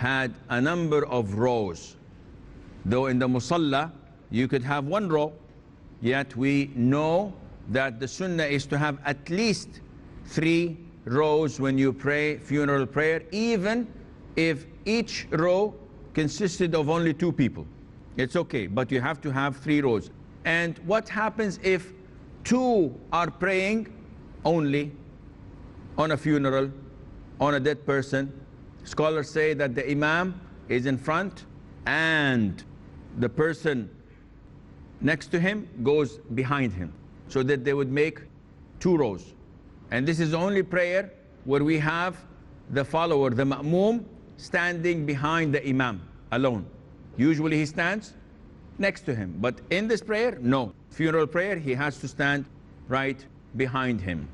had a number of rows. Though in the musalla, you could have one row, yet we know that the sunnah is to have at least 3 rows when you pray funeral prayer, even if each row consisted of only 2 people. It's okay, but you have to have 3 rows. And what happens if 2 are praying only on a funeral, on a dead person? Scholars say that the imam is in front and the person next to him goes behind him, so that they would make 2 rows. And this is the only prayer where we have the follower, the ma'moom, standing behind the imam alone. Usually he stands next to him, but in this prayer, no. Funeral prayer, he has to stand right behind him.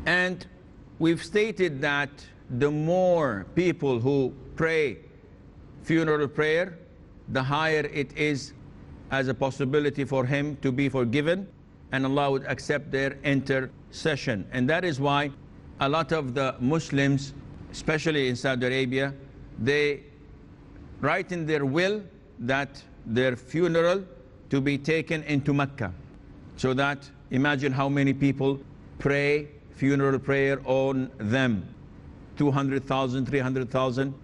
And we've stated that the more people who pray funeral prayer, the higher it is as a possibility for him to be forgiven, and Allah would accept their intercession. And that is why a lot of the Muslims, especially in Saudi Arabia, they write in their will that their funeral to be taken into Mecca. So that, imagine how many people pray funeral prayer on them. 200,000, 300,000.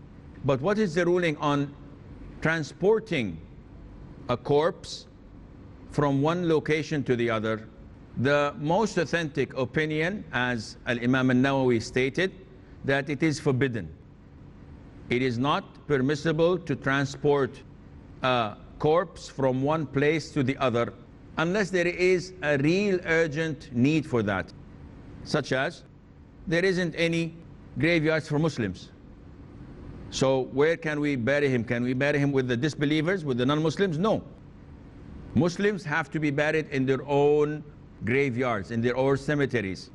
But what is the ruling on transporting a corpse from one location to the other? The most authentic opinion, as Al-Imam Al-Nawawi stated, that it is forbidden. It is not permissible to transport a corpse from one place to the other unless there is a real urgent need for that, such as there isn't any graveyards for Muslims. So where can we bury him? Can we bury him with the disbelievers, with the non-Muslims? No. Muslims have to be buried in their own graveyards, in their own cemeteries.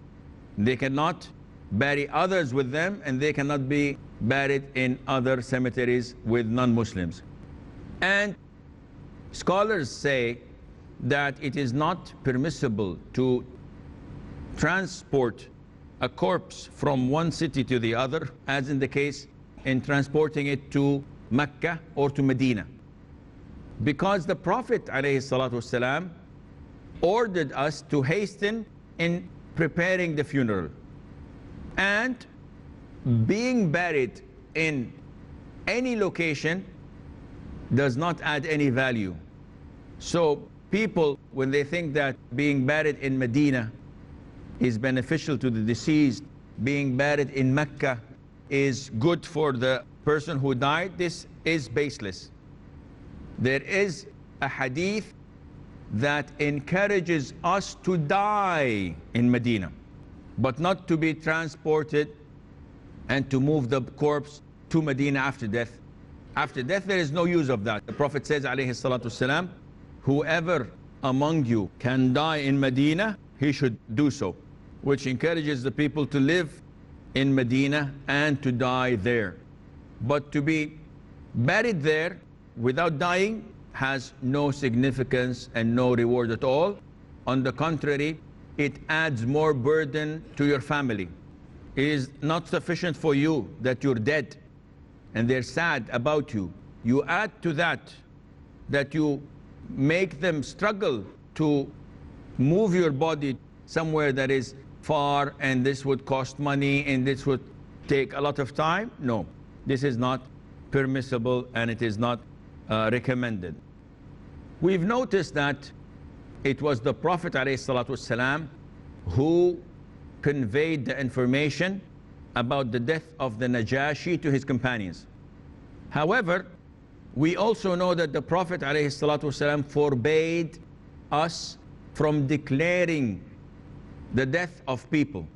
They cannot bury others with them, and they cannot be buried in other cemeteries with non-Muslims. And scholars say that it is not permissible to transport a corpse from one city to the other, as in the case in transporting it to Mecca or to Medina, because the Prophet ﷺ ordered us to hasten in preparing the funeral. And being buried in any location does not add any value. So people, when they think that being buried in Medina is beneficial to the deceased, being buried in Mecca is good for the person who died, this is baseless. There is a hadith that encourages us to die in Medina, but not to be transported and to move the corpse to Medina after death. After death, there is no use of that. The Prophet says, alayhi salatu wasalam, whoever among you can die in Medina, he should do so, which encourages the people to live in Medina and to die there. But to be buried there without dying has no significance and no reward at all. On the contrary, it adds more burden to your family. It is not sufficient for you that you're dead and they're sad about you. You add to that, that you make them struggle to move your body somewhere that is far, and this would cost money and this would take a lot of time. No, this is not permissible and it is not recommended. We've noticed that it was the Prophet ﷺ who conveyed the information about the death of the Najashi to his companions. However, we also know that the Prophet ﷺ forbade us from declaring the death of people,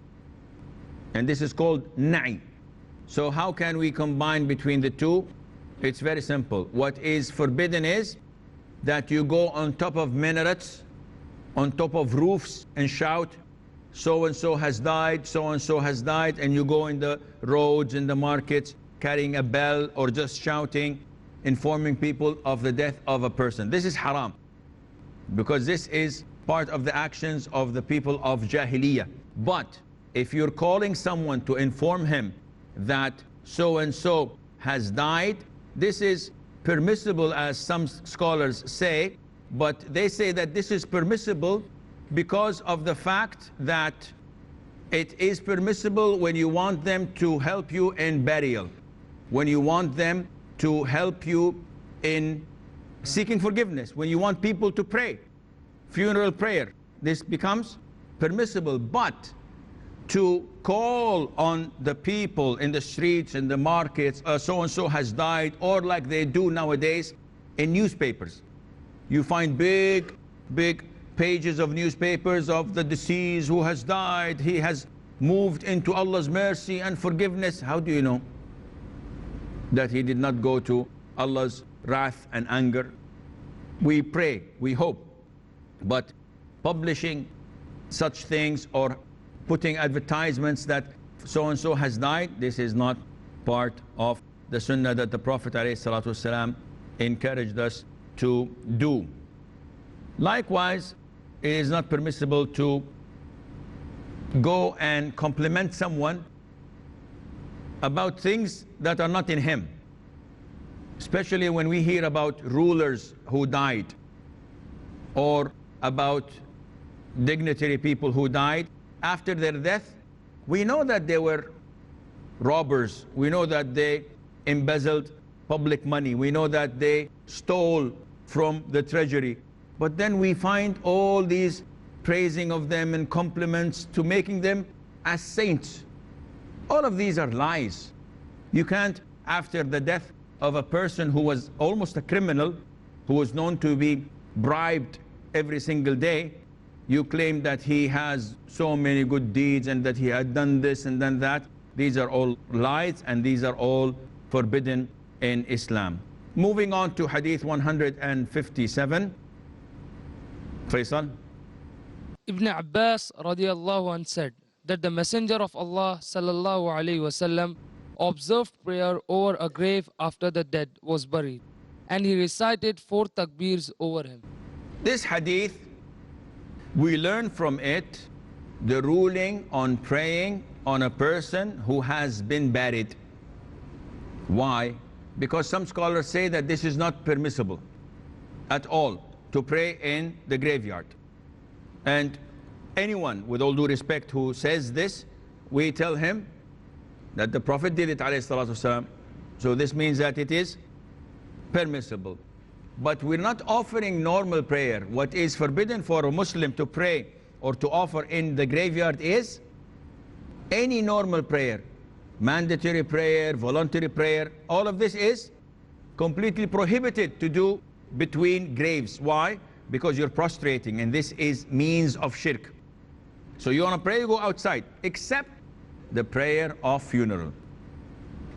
and this is called na'i. So how can we combine between the two? It's very simple. What is forbidden is that you go on top of minarets, on top of roofs, and shout, so and so has died, so and so has died, and you go in the roads, in the markets, carrying a bell or just shouting, informing people of the death of a person. This is haram, because this is part of the actions of the people of Jahiliyyah. But if you're calling someone to inform him that so and so has died, this is permissible, as some scholars say, but they say that this is permissible because of the fact that it is permissible when you want them to help you in burial, when you want them to help you in seeking forgiveness, when you want people to pray, funeral prayer, this becomes permissible. But to call on the people in the streets, in the markets, so-and-so has died, or like they do nowadays in newspapers. You find big pages of newspapers of the deceased who has died. He has moved into Allah's mercy and forgiveness. How do you know that he did not go to Allah's wrath and anger? We pray, we hope, but publishing such things or putting advertisements that so-and-so has died, this is not part of the sunnah that the Prophet ﷺ encouraged us to do. Likewise, it is not permissible to go and compliment someone about things that are not in him, especially when we hear about rulers who died or about dignitary people who died. After their death, we know that they were robbers, we know that they embezzled public money, we know that they stole from the treasury, but then we find all these praising of them and compliments to making them as saints. All of these are lies. You can't, after the death of a person who was almost a criminal, who was known to be bribed every single day, you claim that he has so many good deeds and that he had done this and done that. These are all lies, and these are all forbidden in Islam. Moving on to Hadith 157. Faisal. Ibn Abbas radiallahu anh said that the Messenger of Allah sallallahu alaihi wasallam observed prayer over a grave after the dead was buried, and he recited 4 takbirs over him. This hadith, we learn from it the ruling on praying on a person who has been buried. Why? Because some scholars say that this is not permissible at all to pray in the graveyard. And anyone, with all due respect, who says this, we tell him that the Prophet did it, alayhi salatu wasalam. So this means that it is permissible. But we're not offering normal prayer. What is forbidden for a Muslim to pray or to offer in the graveyard is any normal prayer. Mandatory prayer, voluntary prayer, all of this is completely prohibited to do between graves. Why? Because you're prostrating, and this is means of shirk. So you want to pray, you go outside, except the prayer of funeral.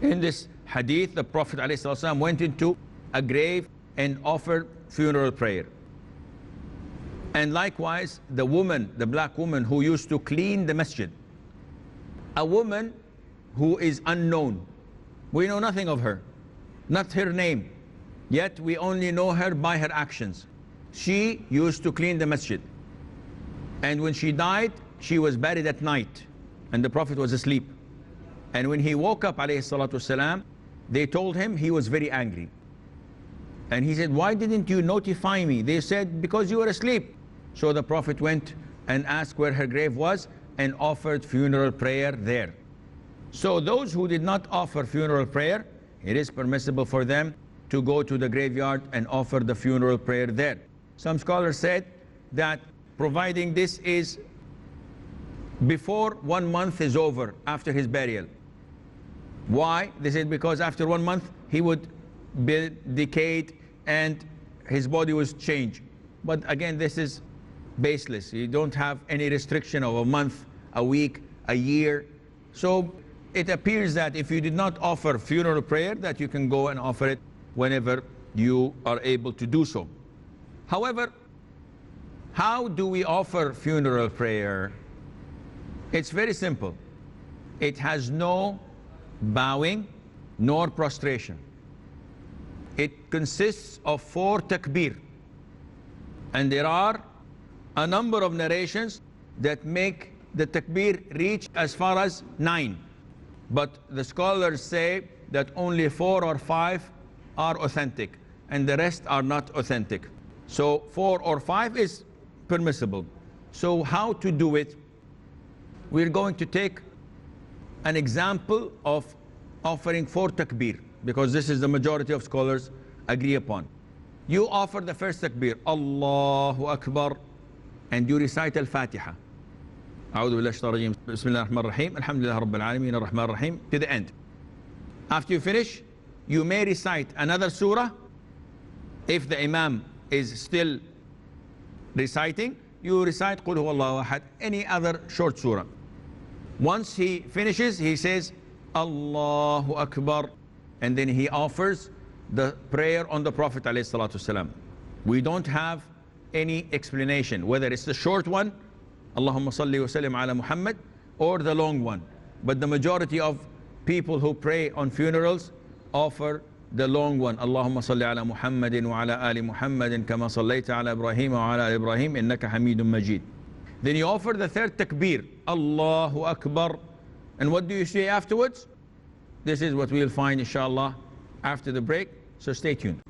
In this hadith, the Prophet ﷺ went into a grave and offered funeral prayer. And likewise, the woman, the black woman who used to clean the masjid, a woman who is unknown. We know nothing of her, not her name, yet we only know her by her actions. She used to clean the masjid, and when she died, she was buried at night, and the Prophet was asleep. And when he woke up, alayhi salatu wasalam, they told him he was very angry. And he said, why didn't you notify me? They said, because you were asleep. So the Prophet went and asked where her grave was and offered funeral prayer there. So those who did not offer funeral prayer, it is permissible for them to go to the graveyard and offer the funeral prayer there. Some scholars said that providing this is before 1 month is over after his burial. Why? They said because after 1 month he would be decayed and his body was changed. But again, this is baseless. You don't have any restriction of a month, a week, a year. So it appears that if you did not offer funeral prayer, that you can go and offer it whenever you are able to do so. However, how do we offer funeral prayer? It's very simple. It has no bowing nor prostration. It consists of 4 takbir. And there are a number of narrations that make the takbir reach as far as 9. But the scholars say that only 4 or 5 are authentic and the rest are not authentic. So 4 or 5 is permissible. So how to do it? We're going to take an example of offering 4 takbir, because this is the majority of scholars agree upon. You offer the first takbir, Allahu Akbar, and you recite Al-Fatiha. أعوذ بالله الشيطان الرجيم بسم الله الرحمن الرحيم الحمد لله رب العالمين الرحمن الرحيم to the end. After you finish, you may recite another surah. If the Imam is still reciting, you recite Qul Huwallahu Ahad, any other short surah. Once he finishes, he says Allahu Akbar, and then he offers the prayer on the Prophet ﷺ. We don't have any explanation whether it's the short one, Allahumma salli wa sallim ala Muhammad, or the long one. But the majority of people who pray on funerals offer the long one, Allahumma salli ala Muhammadin wa ala ali Muhammadin kama sallaita ala Ibrahim wa ala ali Ibrahim innaka Hamidun Majid. Then you offer the third takbir, Allahu Akbar. And what do you say afterwards? This is what we'll find inshallah after the break, so stay tuned.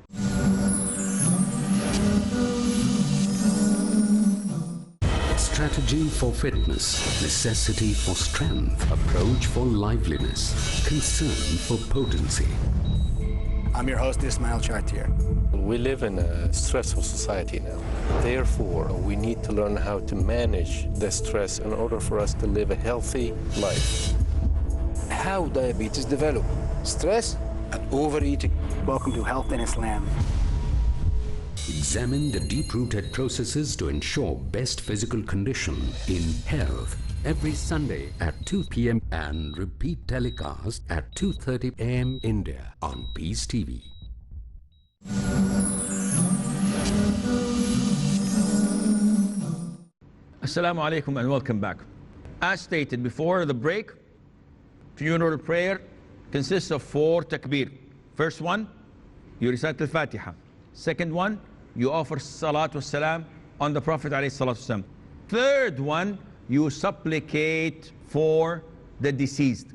Strategy for fitness, necessity for strength, approach for liveliness, concern for potency. I'm your host, Ismail Chartier. We live in a stressful society now. Therefore, we need to learn how to manage the stress in order for us to live a healthy life. How diabetes develop? Stress and overeating. Welcome to Health in Islam. Examine the deep-rooted processes to ensure best physical condition in health. Every Sunday at 2 p.m. and repeat telecast at 2:30 a.m. India on Peace TV. Assalamu alaikum and welcome back. As stated before the break, funeral prayer consists of 4 takbir. First one, you recite Al-Fatiha. Second one, you offer salatu salam on the Prophet ﷺ. Third one, you supplicate for the deceased.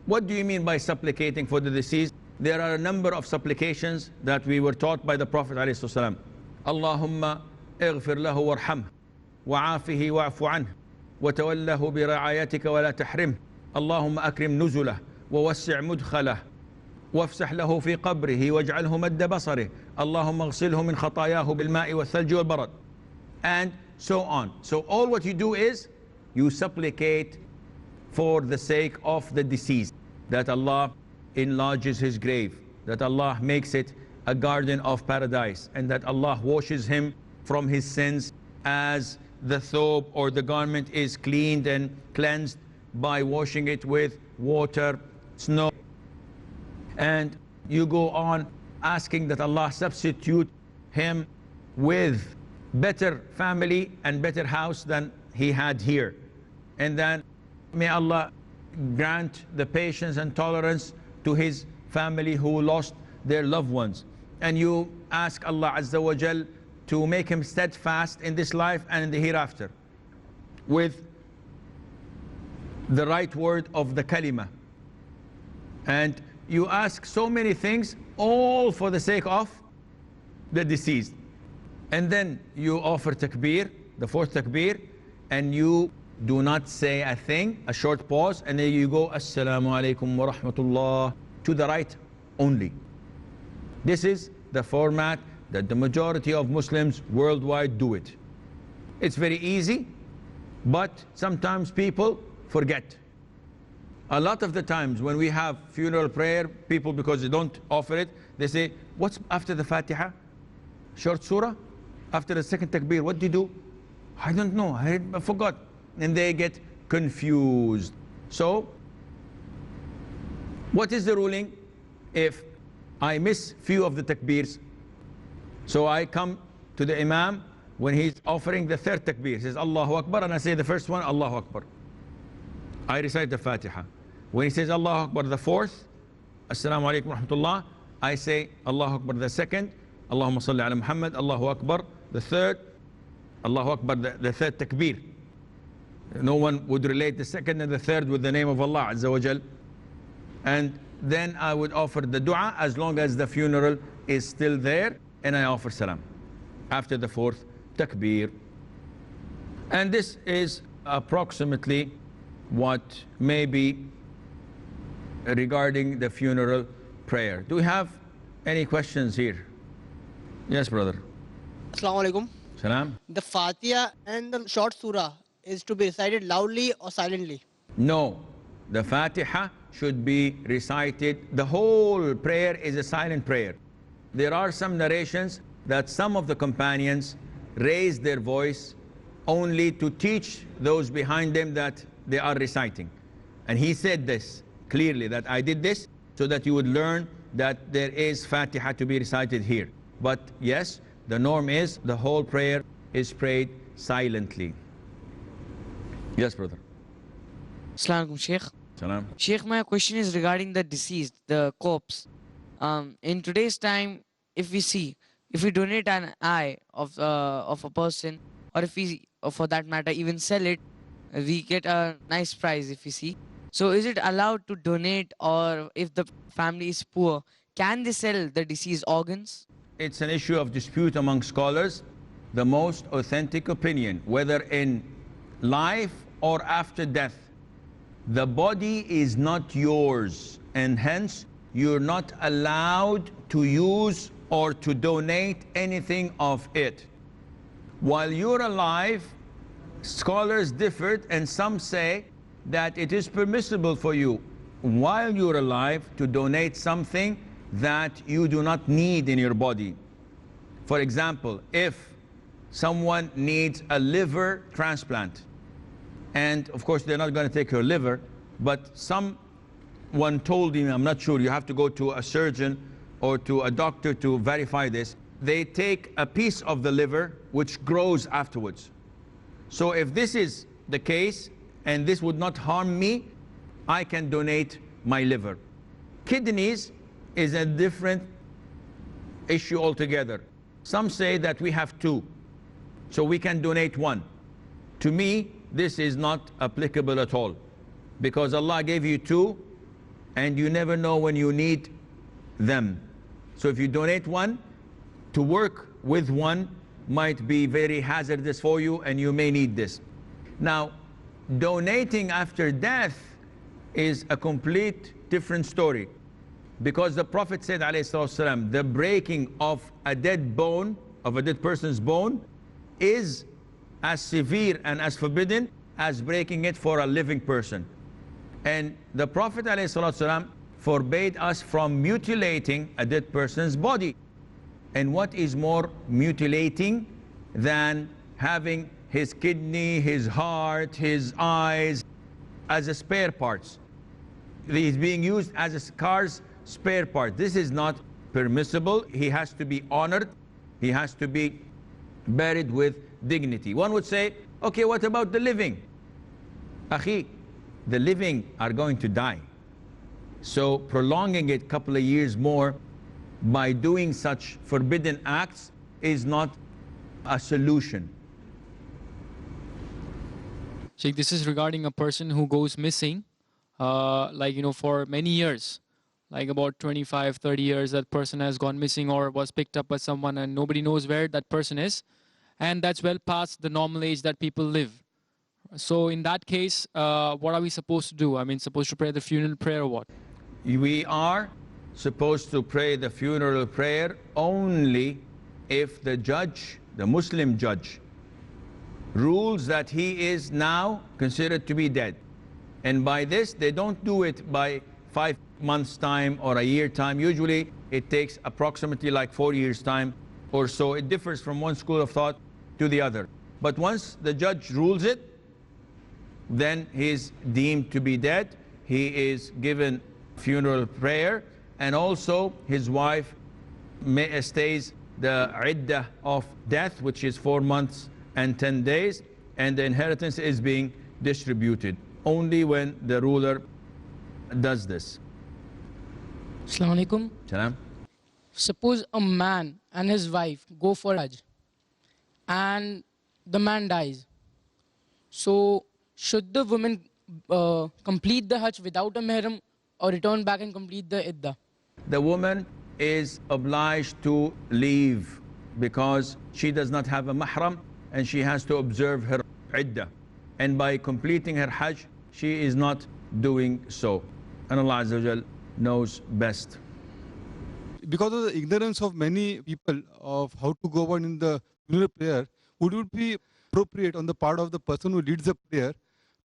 What do you mean by supplicating for the deceased? There are a number of supplications that we were taught by the Prophet ﷺ. Allahumma اغفر له وارحمه وعافه واعف عنه وتوله برعايتك ولا تحرمه اللهم أكرم نزله ووسع مدخله وافسح له في قبره واجعله مد بصره اللهم اغسله من خطاياه بالماء والثلج والبرد, and so on. So all what you do is you supplicate for the sake of the deceased, that Allah enlarges his grave, that Allah makes it a garden of paradise, and that Allah washes him from his sins as the thobe or the garment is cleaned and cleansed by washing it with water, snow. And you go on asking that Allah substitute him with better family and better house than he had here. And then may Allah grant the patience and tolerance to his family who lost their loved ones. And you ask Allah Azza wa Jal to make him steadfast in this life and in the hereafter with the right word of the kalima. And you ask so many things, all for the sake of the deceased. And then you offer takbir, the 4th takbir, and you do not say a thing, a short pause, and then you go Assalamu alaikum wa rahmatullah to the right only. This is the format that the majority of Muslims worldwide do it. It's very easy, but sometimes people forget. A lot of the times when we have funeral prayer, people, because they don't offer it, they say, what's after the Fatiha? Short surah? After the 2nd takbir, what do you do? I don't know, I forgot. And they get confused. So, what is the ruling if I miss few of the takbirs? So I come to the Imam when he's offering the 3rd takbir. He says, Allahu Akbar, and I say the first one, Allahu Akbar. I recite the Fatiha. When he says Allahu Akbar the 4th, Assalamu alaikum wa rahmatullah, I say Allahu Akbar the 2nd, Allahumma salli ala Muhammad, Allahu Akbar the 3rd, Allahu Akbar the 3rd takbir. No one would relate the 2nd and the 3rd with the name of Allah Azza wa Jal. And then I would offer the dua as long as the funeral is still there, and I offer salam after the fourth takbir. And this is approximately what may be regarding the funeral prayer. Do we have any questions here? Yes, brother. Assalamu alaikum. Salam. The Fatiha and the short surah is to be recited loudly or silently? No, the Fatiha should be recited. The whole prayer is a silent prayer. There are some narrations that some of the companions raised their voice only to teach those behind them that they are reciting. And he said this clearly, that I did this so that you would learn that there is Fatiha to be recited here. But yes, the norm is the whole prayer is prayed silently. Yes, brother. Assalamu alaikum, Sheikh. Salam. Sheikh, my question is regarding the deceased, the corpse. In today's time, if we donate an eye of a person, or if we, or for that matter, even sell it, we get a nice price if we see. So is it allowed to donate, or if the family is poor, can they sell the deceased organs? It's an issue of dispute among scholars. The most authentic opinion, whether in life or after death, the body is not yours, and hence you're not allowed to use or to donate anything of it. While you're alive, scholars differed, and some say that it is permissible for you, while you're alive, to donate something that you do not need in your body. For example, if someone needs a liver transplant, and of course they're not going to take your liver, but someone told him, I'm not sure, you have to go to a surgeon or to a doctor to verify this. They take a piece of the liver which grows afterwards. So if this is the case and this would not harm me, I can donate my liver. Kidneys is a different issue altogether. Some say that we have two, so we can donate one. To me, this is not applicable at all, because Allah gave you two and you never know when you need them. So if you donate one, to work with one might be very hazardous for you, and you may need this. Now, donating after death is a complete different story, because the Prophet said, ﷺ, the breaking of a dead bone, of a dead person's bone, is as severe and as forbidden as breaking it for a living person. And the Prophet ﷺ forbade us from mutilating a dead person's body. And what is more mutilating than having his kidney, his heart, his eyes as a spare parts? He's being used as a car's spare part. This is not permissible. He has to be honored. He has to be buried with dignity. One would say, okay, what about the living? Akhi, the living are going to die. So prolonging it a couple of years more by doing such forbidden acts is not a solution. Sheikh, this is regarding a person who goes missing, for many years, like about 25, 30 years, that person has gone missing or was picked up by someone and nobody knows where that person is. And that's well past the normal age that people live. So in that case, what are we supposed to do? I mean, supposed to pray the funeral prayer or what? We are supposed to pray the funeral prayer only if the judge, the Muslim judge, rules that he is now considered to be dead. And by this, they don't do it by 5 months' time or a year time. Usually, it takes approximately like 4 years' time or so. It differs from one school of thought to the other. But once the judge rules it, then he is deemed to be dead. He is given funeral prayer, and also his wife stays the iddah of death, which is 4 months and 10 days, and the inheritance is being distributed only when the ruler does this. Assalamu alaikum. Salam. Suppose a man and his wife go for Hajj and the man dies. So should the woman complete the Hajj without a mahram, or return back and complete the iddah? The woman is obliged to leave because she does not have a mahram and she has to observe her iddah. And by completing her hajj, she is not doing so. And Allah Azza wa Jal knows best. Because of the ignorance of many people of how to go about in the funeral prayer, would it be appropriate on the part of the person who leads the prayer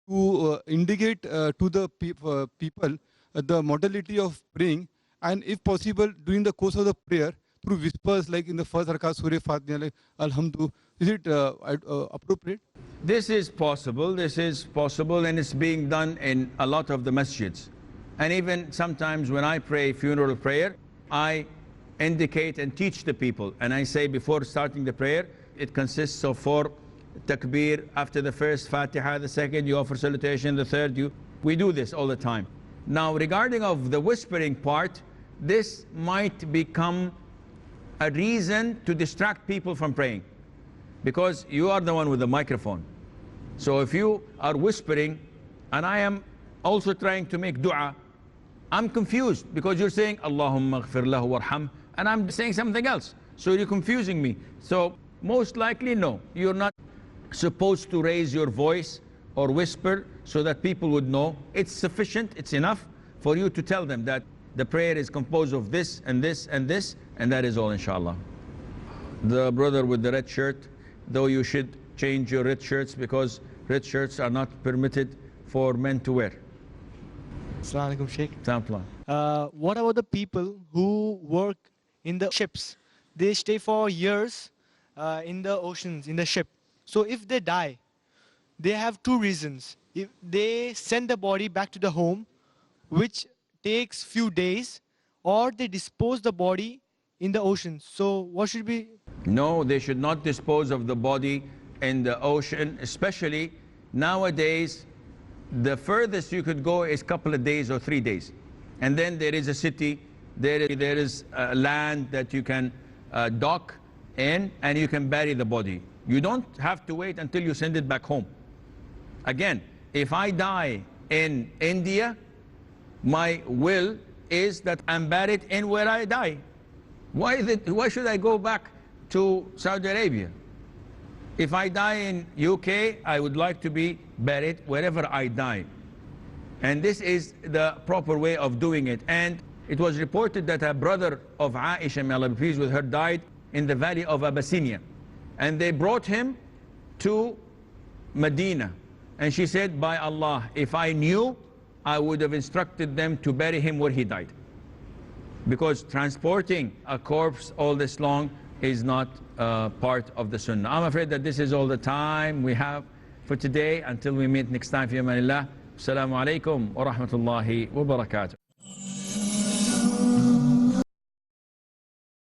to indicate to the people the modality of praying, and if possible during the course of the prayer through whispers like in the first rakat Surah Fatiha, like Alhamdulillah, is it appropriate? This is possible, and it's being done in a lot of the masjids. And even sometimes when I pray funeral prayer, I indicate and teach the people, and I say before starting the prayer, it consists of 4 takbir. After the first Fatiha, the second you offer salutation, the third we do this all the time. Now regarding of the whispering part, this might become a reason to distract people from praying, because you are the one with the microphone. So if you are whispering and I am also trying to make dua, I'm confused because you're saying Allahumma ghfir lahu warham and I'm saying something else. So you're confusing me. So most likely no, you're not supposed to raise your voice or whisper so that people would know. It's sufficient, it's enough for you to tell them that the prayer is composed of this and this and this, and that is all, inshallah. The brother with the red shirt, though you should change your red shirts because red shirts are not permitted for men to wear. Assalamu alaikum, Sheikh. What about the people who work in the ships? They stay for years in the oceans, in the ship. So if they die, they have 2 reasons. If they send the body back to the home, which takes few days, or they dispose the body in the ocean. So what should be? No, they should not dispose of the body in the ocean, especially nowadays. The furthest you could go is a couple of days or 3 days. And then there is a city, there is a land that you can dock in and you can bury the body. You don't have to wait until you send it back home. Again, if I die in India, my will is that I'm buried in where I die. Why should I go back to Saudi Arabia? If I die in UK, I would like to be buried wherever I die. And this is the proper way of doing it. And it was reported that a brother of Aisha, may Allah be pleased with her, died in the valley of Abyssinia. And they brought him to Medina. And she said, by Allah, if I knew, I would have instructed them to bury him where he died. Because transporting a corpse all this long is not part of the sunnah. I'm afraid that this is all the time we have for today. Until we meet next time, fi amanillah. Assalamu alaikum wa rahmatullahi wa barakatuh.